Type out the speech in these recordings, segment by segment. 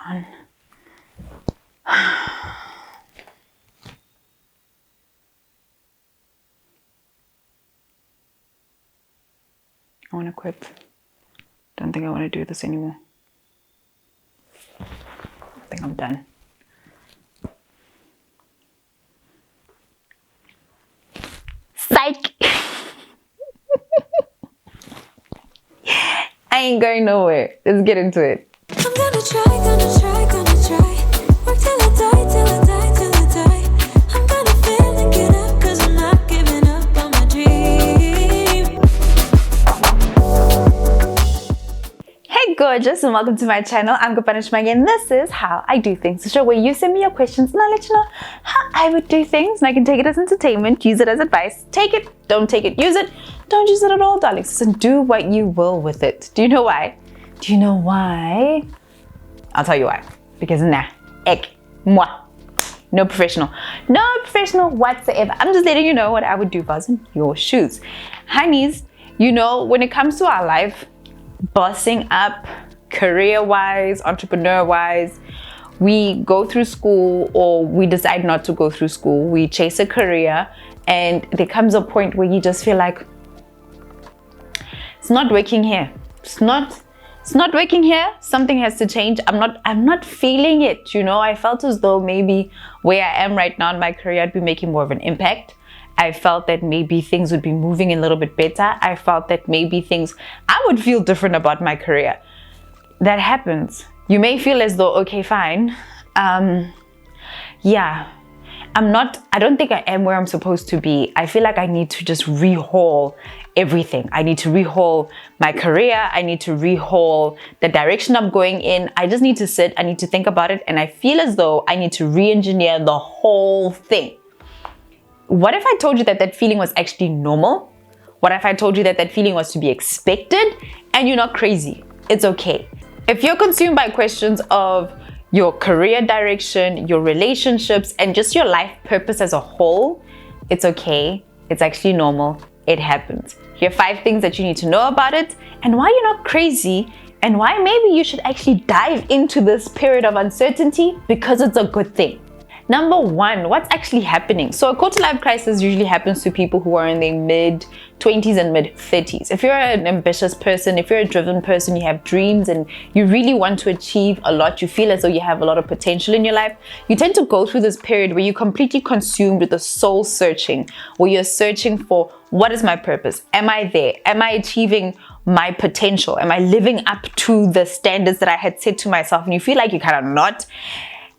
on. I want to quit. Don't think I want to do this anymore. I think I'm done. Psych! I ain't going nowhere. Let's get into it. I'm gonna try. Work till I die. I'm gonna fail and get up, 'cause I'm not giving up on my dream. Hey gorgeous, and welcome to my channel. I'm Kopano Shimange, and this is how I do things. The show where you send me your questions and I let you know how I would do things, and I can take it as entertainment, use it as advice, take it, don't take it, use it, don't use it at all, darlings. And do what you will with it. Do you know why? Do you know why? I'll tell you why. Because moi. No professional whatsoever. I'm just letting you know what I would do if I was in your shoes. Honeys, you know, when it comes to our life, bossing up, career-wise, entrepreneur-wise, we go through school or we decide not to go through school. We chase a career, and there comes a point where you just feel like it's not working here. It's not working here. Something has to change. I'm not feeling it. You know, I felt as though maybe where I am right now in my career, I'd be making more of an impact. I felt that maybe things would be moving a little bit better. I felt that maybe I would feel different about my career. That happens. You may feel as though, okay, fine. I don't think I am where I'm supposed to be. I feel like I need to just rehaul everything. I need to rehaul my career. I need to rehaul the direction I'm going in. I just need to sit. I need to think about it. And I feel as though I need to re-engineer the whole thing. What if I told you that that feeling was actually normal? What if I told you that that feeling was to be expected and you're not crazy? It's okay. If you're consumed by questions of your career direction, your relationships, and just your life purpose as a whole, it's okay. It's actually normal. It happens. Here are 5 things that you need to know about it and why you're not crazy and why maybe you should actually dive into this period of uncertainty because it's a good thing. Number 1, what's actually happening? So a quarter-life crisis usually happens to people who are in their mid-20s and mid-30s. If you're an ambitious person, if you're a driven person, you have dreams and you really want to achieve a lot, you feel as though you have a lot of potential in your life, you tend to go through this period where you're completely consumed with the soul searching, where you're searching for, what is my purpose? Am I there? Am I achieving my potential? Am I living up to the standards that I had set to myself? And you feel like you're kind of not.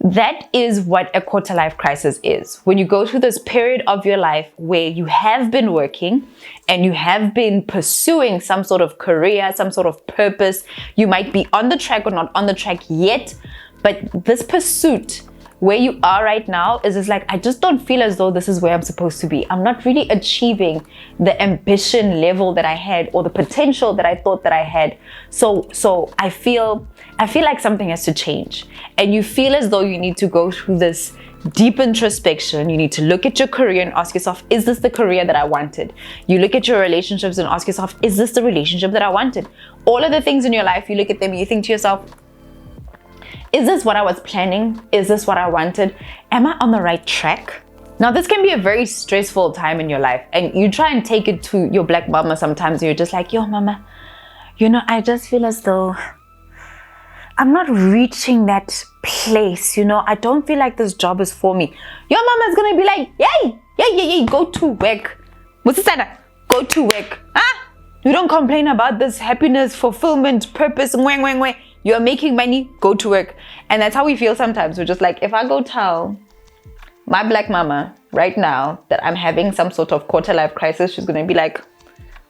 That is what a quarter-life crisis is. When you go through this period of your life where you have been working and you have been pursuing some sort of career, some sort of purpose, you might be on the track or not on the track yet, but this pursuit where you are right now is just like, I just don't feel as though this is where I'm supposed to be. I'm not really achieving the ambition level that I had or the potential that I thought that I had. So I feel like something has to change. And you feel as though you need to go through this deep introspection. You need to look at your career and ask yourself, is this the career that I wanted? You look at your relationships and ask yourself, is this the relationship that I wanted? All of the things in your life, you look at them and you think to yourself, is this what I was planning? Is this what I wanted? Am I on the right track? Now, this can be a very stressful time in your life, and you try and take it to your black mama sometimes. You're just like, yo, mama, you know, I just feel as though I'm not reaching that place. You know, I don't feel like this job is for me. Your mama's gonna be like, yay, go to work. Musisana, go to work. You don't complain about this happiness, fulfillment, purpose, mwah. You're making money, go to work. And that's how we feel sometimes. We're just like, if I go tell my black mama right now that I'm having some sort of quarter-life crisis, she's gonna be like,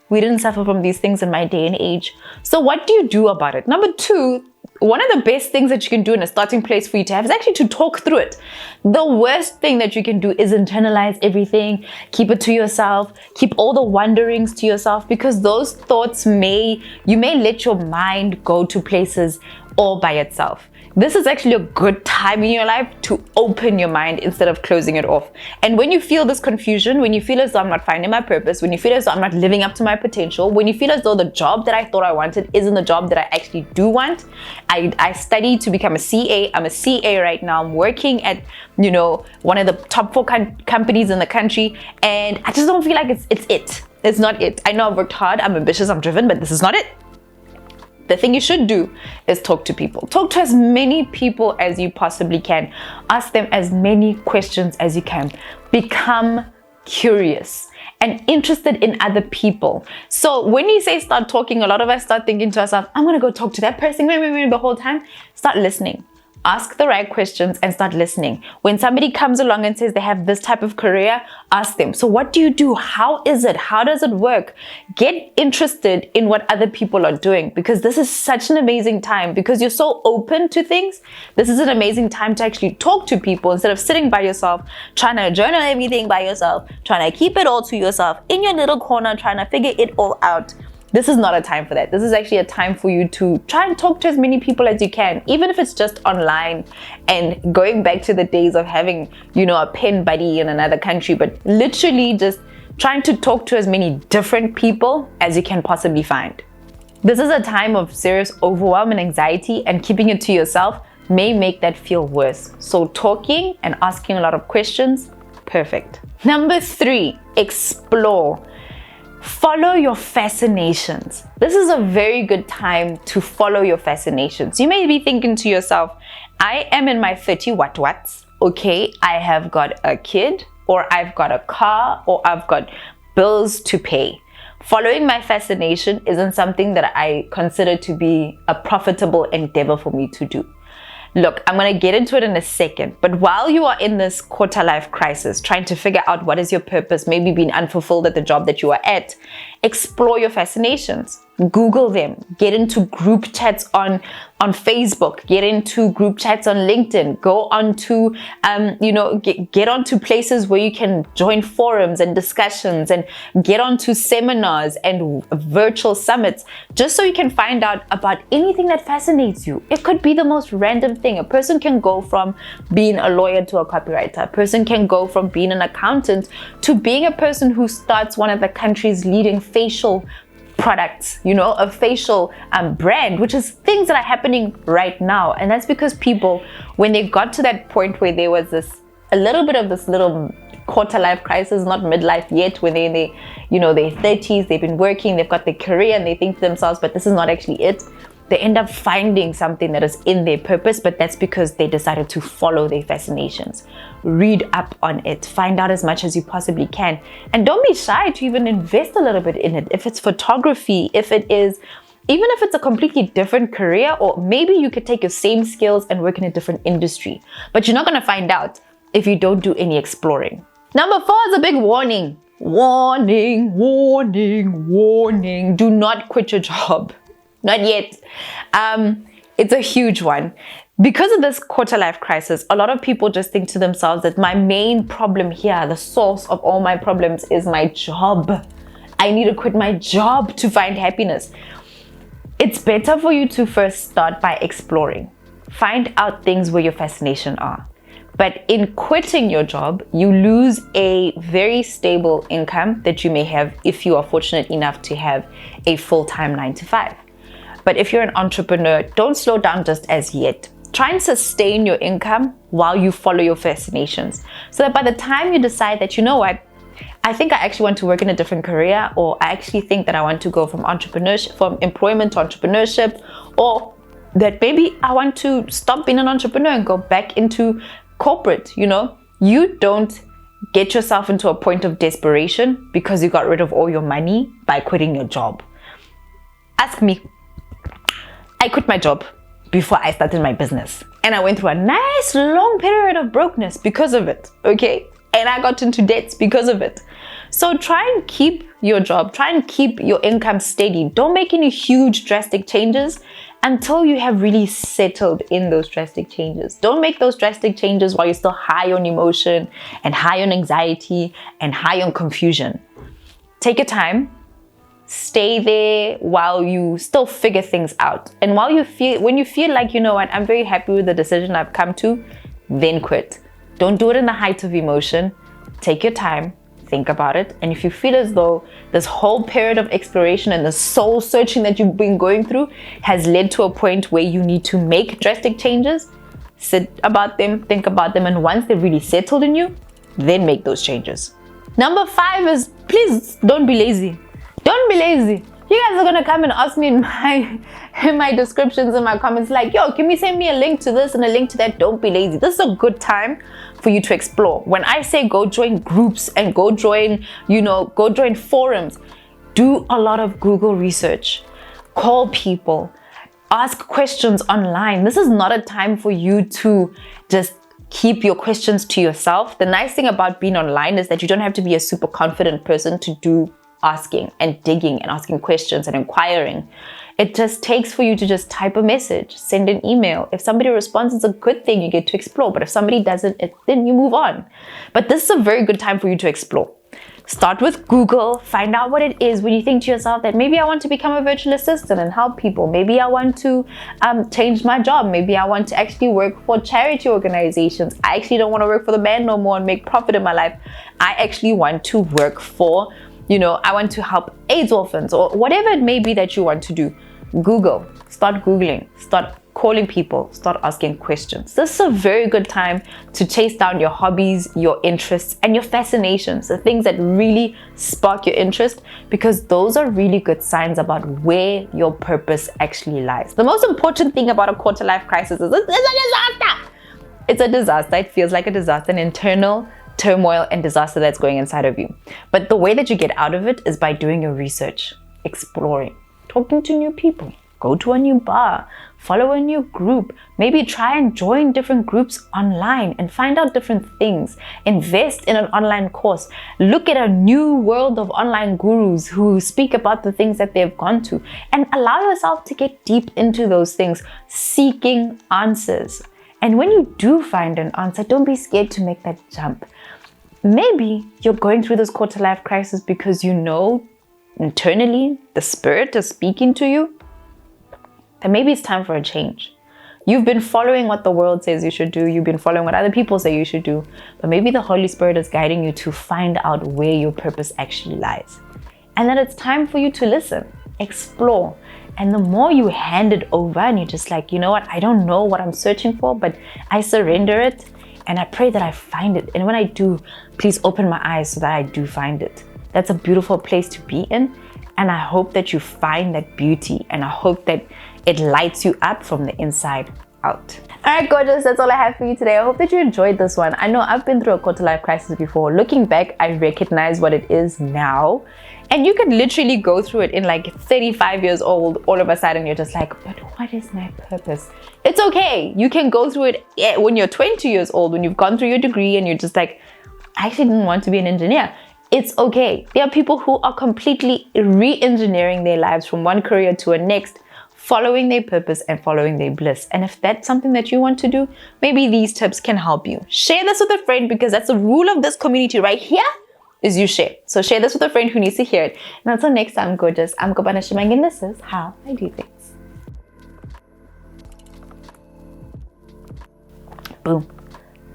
we didn't suffer from these things in my day and age. So what do you do about it? Number 2, one of the best things that you can do in a starting place for you to have is actually to talk through it. The worst thing that you can do is internalize everything, keep it to yourself, keep all the wonderings to yourself, because those thoughts you may let your mind go to places all by itself. this is actually a good time in your life to open your mind instead of closing it off. And when you feel this confusion, when you feel as though I'm not finding my purpose, when you feel as though I'm not living up to my potential, when you feel as though the job that I thought I wanted isn't the job that I actually do want. I studied to become a CA. I'm a CA right now. I'm working at, one of the top 4 companies in the country, and I just don't feel like it's it. It's not it. I know I've worked hard, I'm ambitious, I'm driven, but this is not it. The thing you should do is talk to people. Talk to as many people as you possibly can. Ask them as many questions as you can. Become curious and interested in other people. So when you say start talking, a lot of us start thinking to ourselves, I'm gonna go talk to that person the whole time. Start listening. Ask the right questions and start listening. When somebody comes along and says they have this type of career, ask them, so what do you do? How is it? How does it work? Get interested in what other people are doing, because this is such an amazing time. Because you're so open to things, this is an amazing time to actually talk to people instead of sitting by yourself, trying to journal everything by yourself, trying to keep it all to yourself in your little corner, trying to figure it all out. This is not a time for that. This is actually a time for you to try and talk to as many people as you can, even if it's just online, and going back to the days of having, a pen buddy in another country, but literally just trying to talk to as many different people as you can possibly find. This is a time of serious overwhelm and anxiety, and keeping it to yourself may make that feel worse. So talking and asking a lot of questions, perfect. Number 3, explore. Follow your fascinations. This is a very good time to follow your fascinations. You may be thinking to yourself, I am in my 30 what's. Okay, I have got a kid, or I've got a car, or I've got bills to pay. Following my fascination isn't something that I consider to be a profitable endeavor for me to do. Look, I'm going to get into it in a second, but while you are in this quarter life crisis, trying to figure out what is your purpose, maybe being unfulfilled at the job that you are at, explore your fascinations. Google them. Get into group chats on Facebook. Get into group chats on LinkedIn. Go on to, get onto places where you can join forums and discussions, and get onto seminars and virtual summits, just so you can find out about anything that fascinates you. It could be the most random thing. A person can go from being a lawyer to a copywriter. A person can go from being an accountant to being a person who starts one of the country's leading facial products, a facial brand, which is things that are happening right now. And that's because people, when they got to that point where there was a little bit of this little quarter life crisis, not midlife yet, when they're their 30s, they've been working, they've got their career, and they think to themselves, but this is not actually it. They end up finding something that is in their purpose, but that's because they decided to follow their fascinations. Read up on it, find out as much as you possibly can, and don't be shy to even invest a little bit in it. If it's photography, even if it's a completely different career, or maybe you could take your same skills and work in a different industry, but you're not going to find out if you don't do any exploring. Number 4 is a big warning. Warning, warning, warning. Do not quit your job. Not yet. It's a huge one. Because of this quarter life crisis, a lot of people just think to themselves that my main problem here, the source of all my problems, is my job. I need to quit my job to find happiness. It's better for you to first start by exploring. Find out things where your fascination are. But in quitting your job, you lose a very stable income that you may have if you are fortunate enough to have a full-time 9-to-5. But if you're an entrepreneur, don't slow down just as yet. Try and sustain your income while you follow your fascinations, so that by the time you decide that, I think I actually want to work in a different career, or I actually think that I want to go from employment to entrepreneurship, or that maybe I want to stop being an entrepreneur and go back into corporate, You don't get yourself into a point of desperation because you got rid of all your money by quitting your job. Ask me. I quit my job before I started my business, and I went through a nice long period of brokenness because of it, okay? And I got into debts because of it. So try and keep your job, try and keep your income steady. Don't make any huge drastic changes until you have really settled in those drastic changes. Don't make those drastic changes while you're still high on emotion and high on anxiety and high on confusion. Take your time, stay there while you still figure things out. And when you feel like, you know what, I'm very happy with the decision I've come to, then quit. Don't do it in the height of emotion. Take your time, think about it. And if you feel as though this whole period of exploration and the soul searching that you've been going through has led to a point where you need to make drastic changes, sit about them, think about them, and once they've really settled in you, then make those changes. Number 5 is, please don't be lazy. Don't be lazy. You guys are gonna come and ask me in my descriptions, in my comments, like, yo, can you send me a link to this and a link to that? Don't be lazy. This is a good time for you to explore. When I say go join groups and go join forums, do a lot of Google research, call people, ask questions online. This is not a time for you to just keep your questions to yourself. The nice thing about being online is that you don't have to be a super confident person to do asking and digging and asking questions and inquiring. It just takes for you to just type a message, send an email. If somebody responds, it's a good thing, you get to explore. But if somebody doesn't, then you move on. But this is a very good time for you to explore. Start with Google, find out what it is. When you think to yourself that maybe I want to become a virtual assistant and help people, maybe I want to change my job, maybe I want to actually work for charity organizations, I actually don't want to work for the man no more and make profit in my life, I actually want to work for, I want to help AIDS orphans, or whatever it may be that you want to do. Google, start Googling, start calling people, start asking questions. This is a very good time to chase down your hobbies, your interests, and your fascinations, the things that really spark your interest, because those are really good signs about where your purpose actually lies. The most important thing about a quarter life crisis is it's a disaster. It's a disaster. It feels like a disaster, an internal turmoil and disaster that's going inside of you. But the way that you get out of it is by doing your research, exploring, talking to new people, go to a new bar, follow a new group, maybe try and join different groups online and find out different things, invest in an online course, look at a new world of online gurus who speak about the things that they've gone to, and allow yourself to get deep into those things, seeking answers. And when you do find an answer, don't be scared to make that jump. Maybe you're going through this quarter life crisis because you know internally the spirit is speaking to you, then maybe it's time for a change. You've been following what the world says you should do. You've been following what other people say you should do. But maybe the Holy Spirit is guiding you to find out where your purpose actually lies. And then it's time for you to listen, explore. And the more you hand it over and you're just like, you know what, I don't know what I'm searching for, but I surrender it and I pray that I find it. And when I do, please open my eyes so that I do find it. That's a beautiful place to be in. And I hope that you find that beauty, and I hope that it lights you up from the inside out. All right, gorgeous, that's all I have for you today. I hope that you enjoyed this one. I know I've been through a quarter life crisis before. Looking back, I recognize what it is now. And you could literally go through it in like 35 years old. All of a sudden, you're just like, but what is my purpose? It's okay. You can go through it when you're 20 years old, when you've gone through your degree and you're just like, I actually didn't want to be an engineer. It's okay. There are people who are completely re-engineering their lives from one career to a next, following their purpose and following their bliss. And if that's something that you want to do, maybe these tips can help you. Share this with a friend, because that's the rule of this community right here, is you share. So share this with a friend who needs to hear it. And until next time, gorgeous, I'm Kopano Shimange, and this is how I do things. Boom.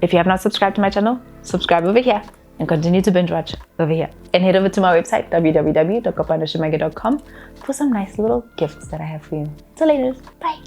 If you have not subscribed to my channel, subscribe over here and continue to binge watch over here. And head over to my website, www.kopanoshimange.com, for some nice little gifts that I have for you. Till later. Bye.